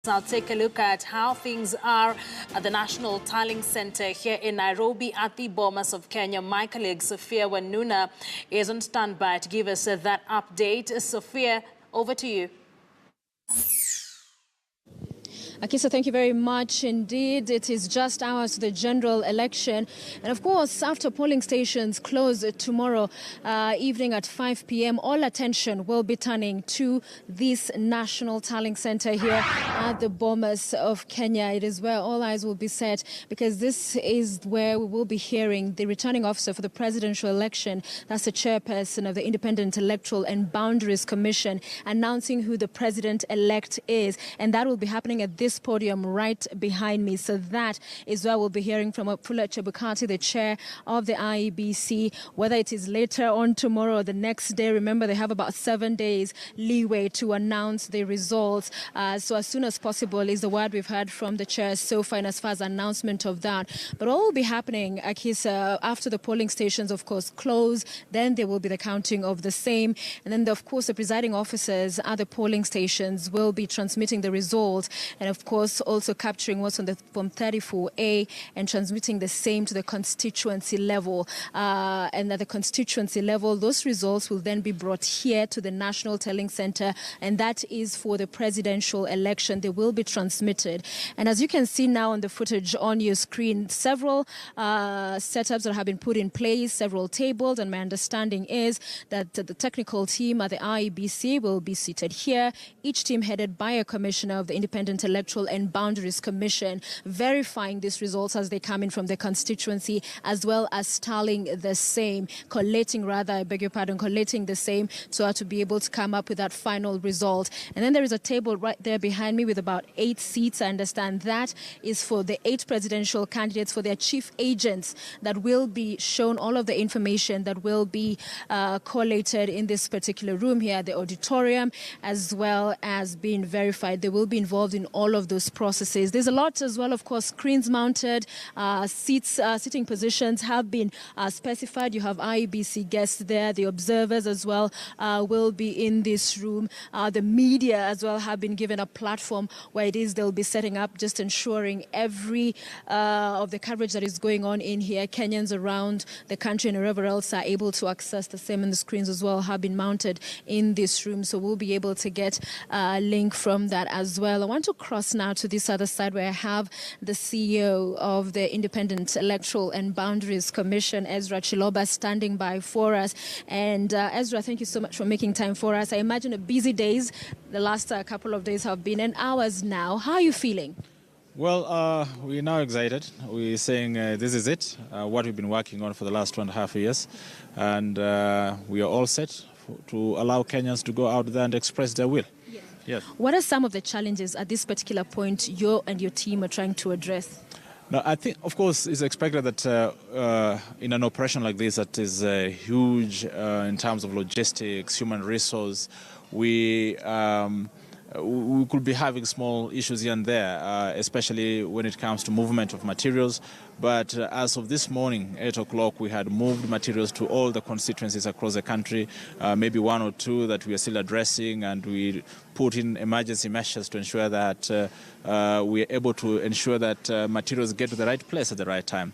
Now take a look at how things are at the National Tallying Center here in Nairobi at the Bomas of Kenya. My colleague Sophia Wanuna is on standby to give us that update. Sophia, over to you. Akisa, thank you very much indeed. It is just hours to the general election. And of course, after polling stations close tomorrow evening at 5 p.m., all attention will be turning to this National Tallying Center here at the Bomas of Kenya. It is where all eyes will be set because this is where we will be hearing the returning officer for the presidential election. That's the chairperson of the Independent Electoral and Boundaries Commission, announcing who the president-elect is. And that will be happening at this podium right behind me. So that is where we'll be hearing from Wafula Chebukati, the chair of the Iebc, whether it is later on tomorrow or the next day. Remember, they have about 7 days leeway to announce the results. So as soon as possible is the word we've heard from the chair so far, and as far as announcement of that. But all will be happening, Akisa, after the polling stations, of course, close. Then there will be the counting of the same. And then, of course, the presiding officers at the polling stations will be transmitting the results. And of course, also capturing what's on the Form 34A and transmitting the same to the constituency level. And at the constituency level, those results will then be brought here to the National Tallying Center, and that is for the presidential election. They will be transmitted. And as you can see now on the footage on your screen, several setups that have been put in place, several tables, and my understanding is that the technical team at the IEBC will be seated here, each team headed by a commissioner of the Independent Electoral and Boundaries Commission, verifying these results as they come in from the constituency, as well as tallying the same, collating the same so as to be able to come up with that final result. And then there is a table right there behind me with about 8 seats. I understand that is for the 8 presidential candidates, for their chief agents that will be shown all of the information that will be collated in this particular room here at the auditorium, as well as being verified. They will be involved in all of those processes. There's a lot as well, of course, screens mounted, sitting positions have been specified. You have IEBC guests there, the observers as well will be in this room. The media as well have been given a platform where it is they'll be setting up, just ensuring every of the coverage that is going on in here. Kenyans around the country and wherever else are able to access the same, and the screens as well have been mounted in this room. So we'll be able to get a link from that as well. I want to cross now to this other side where I have the CEO of the Independent Electoral and Boundaries Commission, Ezra Chiloba, standing by for us. And Ezra, thank you so much for making time for us. I imagine a busy days. The last couple of days have been, and hours now. How are you feeling? Well, we're now excited. We're saying this is it, what we've been working on for the last 2.5 years. And we are all set to allow Kenyans to go out there and express their will. Yes. What are some of the challenges at this particular point you and your team are trying to address? No, I think, of course, it's expected that in an operation like this that is huge in terms of logistics, human resource, we could be having small issues here and there, especially when it comes to movement of materials. But as of this morning, 8 o'clock, we had moved materials to all the constituencies across the country, maybe 1 or 2 that we are still addressing, and we put in emergency measures to ensure that we are able to ensure that materials get to the right place at the right time.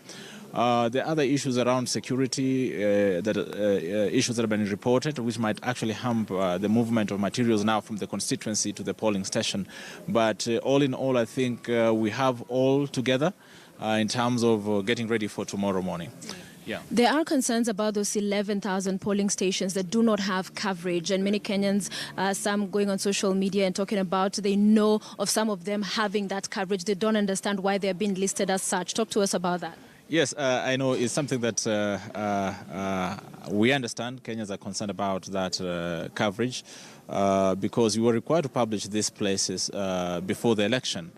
The other issues around security, issues that have been reported, which might actually hamper the movement of materials now from the constituency to the polling station. But all in all, I think we have all together in terms of getting ready for tomorrow morning. Yeah. There are concerns about those 11,000 polling stations that do not have coverage, and many Kenyans, some going on social media and talking about they know of some of them having that coverage. They don't understand why they're being listed as such. Talk to us about that. Yes, I know it's something that we understand. Kenyans are concerned about that coverage because we were required to publish these places before the election.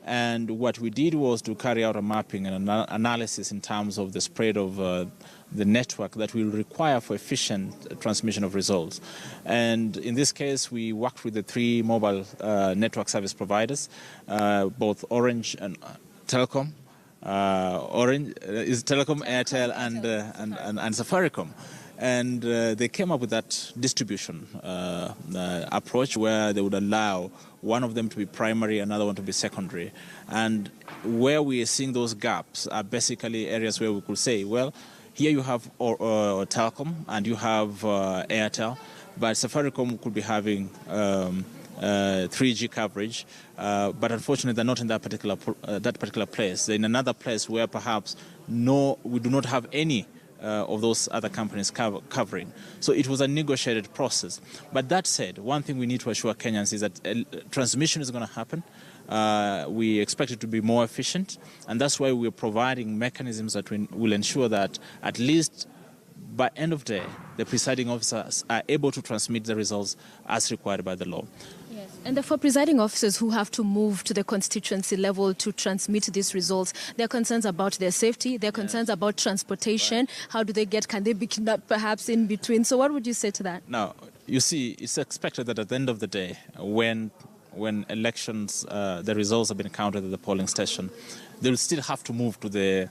And what we did was to carry out a mapping and an analysis in terms of the spread of the network that will require for efficient transmission of results. And in this case, we worked with the 3 mobile network service providers, both Orange and Telecom. Orange is Telecom, Airtel, and Safaricom. And they came up with that distribution approach where they would allow one of them to be primary, another one to be secondary. And where we are seeing those gaps are basically areas where we could say, well, here you have Telcom and you have Airtel, but Safaricom could be having 3G coverage, but unfortunately they're not in that particular place. They're in another place where perhaps we do not have any of those other companies covering. So it was a negotiated process. But that said, one thing we need to assure Kenyans is that transmission is going to happen. We expect it to be more efficient, and that's why we're providing mechanisms that will ensure that at least by end of day, the presiding officers are able to transmit the results as required by the law. Yes. And for presiding officers who have to move to the constituency level to transmit these results, there are concerns about their safety, there are concerns about transportation. Right. How do they can they be kidnapped perhaps in between? So what would you say to that? Now, you see, it's expected that at the end of the day, when elections, the results have been counted at the polling station, they will still have to move to the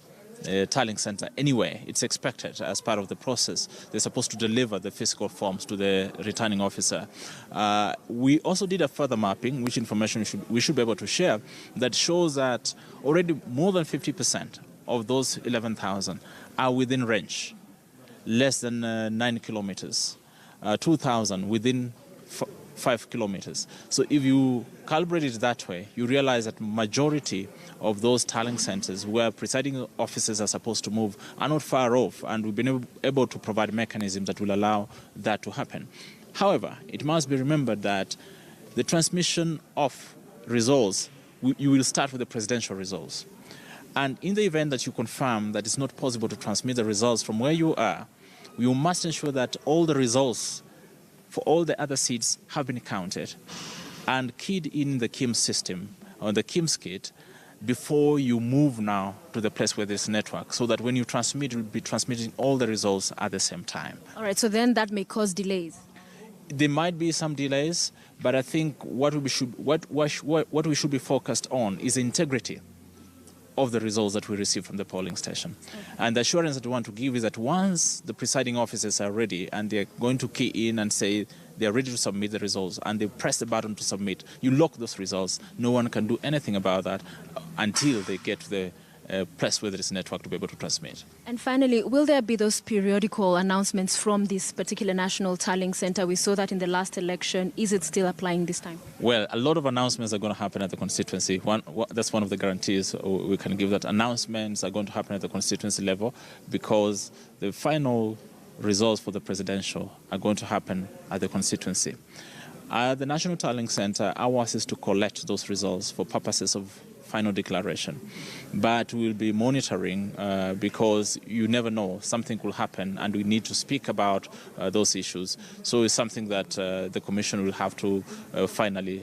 tallying center anyway. It's expected as part of the process. They're supposed to deliver the physical forms to the returning officer. We also did a further mapping, which information we should be able to share, that shows that already more than 50% of those 11,000 are within range, less than 9 kilometers, 2,000 within 5 kilometers. So if you calibrate it that way, you realize that majority of those tallying centers where presiding officers are supposed to move are not far off, and we've been able to provide mechanisms that will allow that to happen. However, it must be remembered that the transmission of results, you will start with the presidential results. And in the event that you confirm that it's not possible to transmit the results from where you are, you must ensure that all the results for all the other seats have been counted and keyed in the KIMS system, or the KIMS kit, before you move now to the place where there's network, so that when you transmit, you'll be transmitting all the results at the same time. All right, so then that may cause delays. There might be some delays, but I think what we should be focused on is the integrity of the results that we receive from the polling station. Okay. And the assurance that we want to give is that once the presiding officers are ready and they're going to key in and say they're ready to submit the results and they press the button to submit, you lock those results. No one can do anything about that until they get to the place where there is a network to be able to transmit. And finally, will there be those periodical announcements from this particular national tallying center? We saw that in the last election. Is it still applying this time? Well, a lot of announcements are going to happen at the constituency. That's one of the guarantees we can give, that announcements are going to happen at the constituency level, because the final results for the presidential are going to happen at the constituency. At the National Tallying Center, ours is to collect those results for purposes of final declaration. But we'll be monitoring because you never know, something will happen and we need to speak about those issues. So it's something that the Commission will have to finally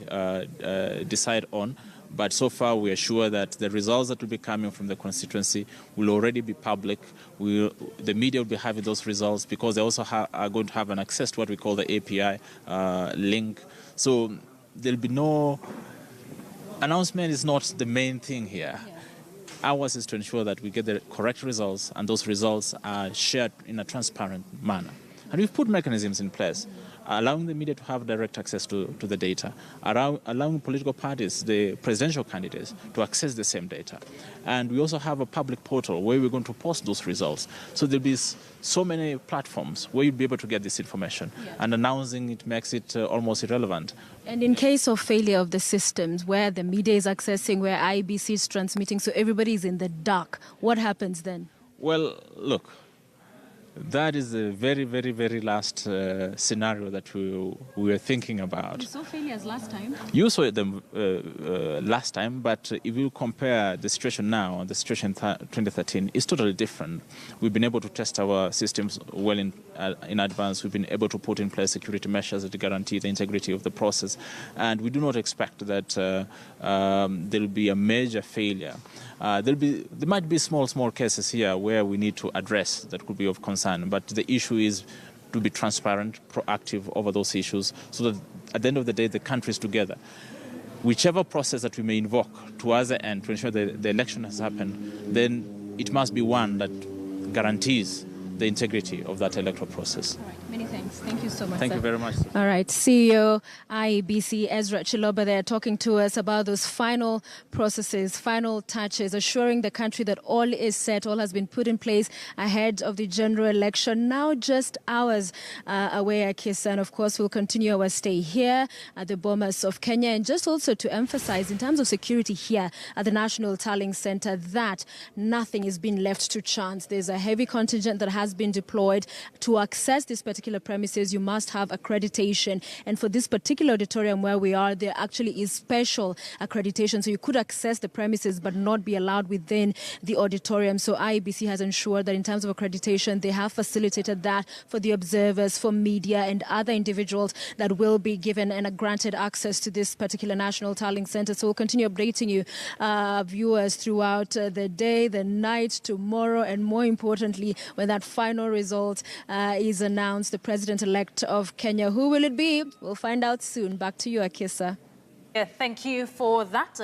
decide on. But so far we are sure that the results that will be coming from the constituency will already be public. The media will be having those results because they also are going to have an access to what we call the API link. So there'll be no... Announcement is not the main thing here. Yeah. Ours is to ensure that we get the correct results and those results are shared in a transparent manner. And we've put mechanisms in place, allowing the media to have direct access to the data, allowing political parties, the presidential candidates, to access the same data. And we also have a public portal where we're going to post those results. So there'll be so many platforms where you'll be able to get this information. Yeah. And announcing it makes it almost irrelevant. And in case of failure of the systems, where the media is accessing, where Iebc is transmitting, so everybody is in the dark, what happens then? Well, look, that is the very, very, very last scenario that we were thinking about. You saw failures last time? You saw them last time, but if you compare the situation now and the situation in 2013, it's totally different. We've been able to test our systems well in advance. We've been able to put in place security measures that guarantee the integrity of the process. And we do not expect that there will be a major failure. There might be small cases here where we need to address that could be of concern, but the issue is to be transparent, proactive over those issues, so that at the end of the day, the country is together. Whichever process that we may invoke towards the end to ensure that the election has happened, then it must be one that guarantees the integrity of that electoral process. All right. Many thanks. Thank you so much. Thank you very much. All right. CEO Iebc Ezra Chiloba there talking to us about those final processes, final touches, assuring the country that all is set, all has been put in place ahead of the general election. Now just hours away, Akisa, and of course we'll continue our stay here at the Bomas of Kenya. And just also to emphasize, in terms of security here at the National Tallying Center, that nothing is being left to chance. There's a heavy contingent that has been deployed. To access this particular premises, you must have accreditation. And for this particular auditorium where we are, there actually is special accreditation. So you could access the premises but not be allowed within the auditorium. So IEBC has ensured that in terms of accreditation, they have facilitated that for the observers, for media and other individuals that will be given and granted access to this particular National Tallying Center. So we'll continue updating you, viewers, throughout the day, the night, tomorrow, and more importantly, when that final result is announced, the president-elect of Kenya. Who will it be? We'll find out soon. Back to you, Akisa. Yeah, thank you for that.